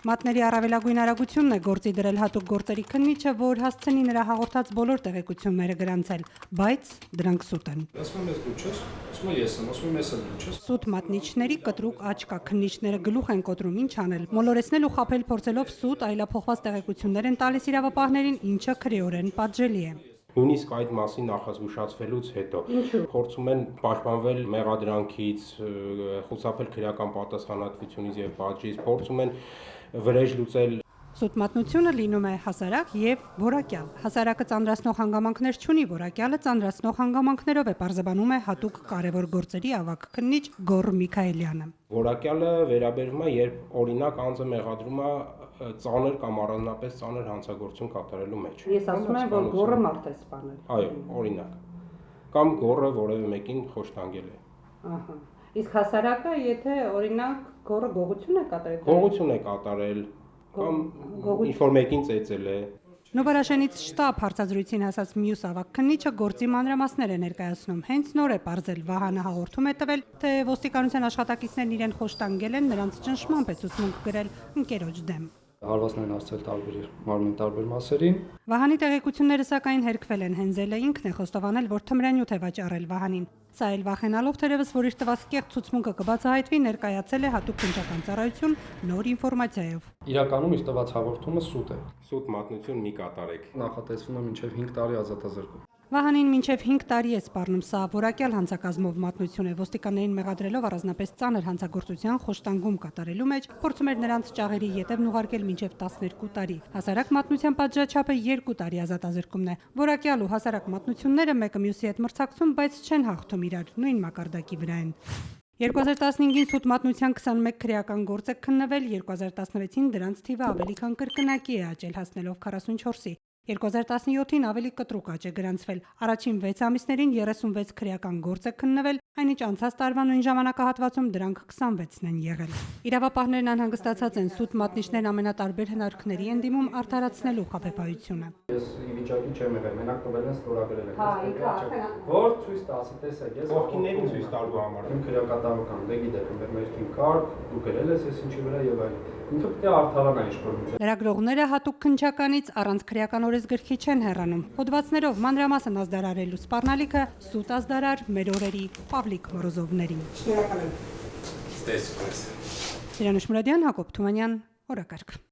Մատների առավելագույն արագությունն է գործի դրել հատուկ գործերի քննիչը, որ հասցնի նրա հաղորդած բոլոր տեղեկությունները գրանցել, բայց դրանք սուտ են։ Սուտ մատնիչների կտրուկ աճ կա, քննիչները գլուխ են կոտրում, ինչ անել։ Մոլորեցնել ու խաբել փորձելով սուտ այլափոխված տեղեկություններ են տալիս իրավապահներին, ինչը քրեորեն պատժելի է։ Նույնիսկ այդ մասին նախազգուշացվելուց հետո փորձում են պաշտպանվել մեղադրանքից, խուսափել քրեական պատասխանատվությունից եւ պատժից, փորձում են վրեժ լուծել։ Սուտ մատնությունը լինում է հասարակ եւ որակյալ։ Հասարակը ծանրացնող հանգամանքներ չունի, որակյալը ծանրացնող հանգամանքներով է, պարզաբանում է հատուկ կարևոր գործերի ավագ քննիչ Գոռ Միքայելյանը։ Որակյալը վերաբերվում է, երբ օրինակ անձը մեղադրում է ծանր կամ առանձնապես ծանր հանցագործություն կատարելու մեջ։ Ես ասում եմ, որ գոռը մարդ է սպանել։ Այո, օրինակ։ Կամ գոռը որևէ մեկին խոշտանգել է։ Ահա։ Իսկ հասարակը, եթե օրինակ գոռը գողություն է կատարել։ Գողություն է կատարել կամ ինչ-որ մեկին ծեծել է։ Նոբարաշենից շտաբ հարցազրույցին հասած մյուս ավագ քննիչը գործի մանրամասներ է ներկայացնում։ Հենց նոր է պարզել, Վահանը հաղորդում է տվել, թե ոստիկանության աշխատակիցներն իրեն խոշտանգել են, նրանց ճնշմամբ է ցուցմունք գրել ընկերոջ դեմ։ Հարվածներ են հասցել տարբեր մարմնի տարբեր մասերին։ Վահանի տեղեկությունները սակայն հերքվել են, Հենզելը ինքն է խոստովանել, որ թմրանյութ է վաճառել Վահանին։ Սա էլ վախենալով թերևս, որ իր տված կեղծ ցուցմունքը կբացահայտվի, ներկայացել է հատուկ քննչական ծառայություն նոր ինֆորմացիայով։ Իրականում իր տված հաղորդումը սուտ է։ Սուտ մատնություն մի կատարեք։ Նախատեսվում է մինչև 5 տարի ազատազրկում։ Վահանին մինչև 5 տարի է սպառնում, սա որակյալ հանցակազմով մատնություն է, ոստիկաններին մեղադրելով առանձնապես ծանր հանցագործության խոշտանգում կատարելու մեջ, փորձում էր նրանց ճաղերի ետևն ուղարկել մինչև 12 տարի։ Հասարակ մատնության պատժաչափը 2 տարի ազատազրկումն է։ Որակյալ ու հասարակ մատնությունները մեկը մյուսի հետ մրցակցում, բայց չեն հաղթում իրար, նույն մակարդակի վրա են։ 2015-ին սուտ մատնության 21 քրեական գործ է քննվել, 2016-ին դրանց թիվը ավելի քան կրկնակի է աճել, հասնելով 44-ի։ 2017-ին ավելի կտրուկ աճ է գրանցվել։ Առաջին 6 ամիսներին 36 քրեական գործ է քննվել, այնինչ անցած տարվա նույն ժամանակահատվածում դրանք 26-ն են եղել։ Իրավապահներն անհանգստացած են, սուտ մատնիչներն ամենատարբեր հնարքների են դիմում արդարացնելու խաբեբայությունը։ Ես ի վիճակի չեմ եղել, մենակ տվել են ստորագրել են։ Որ ցույց տասի, տեսեք, ես Ովքիներին ցույց տալու համար։ Իմ քրեակատարական, դե գիտեք, մեր մերքին կարգ, դու գրել ես ես ինչի վրա եւ այլն։ Ինքը պետք է արդարանա ինչ-որ։ Լրագրողները հատուկ քննչականից առանց քրեական օրենսգրքի չեն հեռանում։ Հոդվածներով մանրամասն ազդարարելու սպառնալիքը սուտ ազդարար մեր օրերի Պավլիկ Մորոզովներին։ Շնորհակալ եմ։ Սիրանուշ Մուրադյան, Հակոբ Թումանյան, օրակարգ։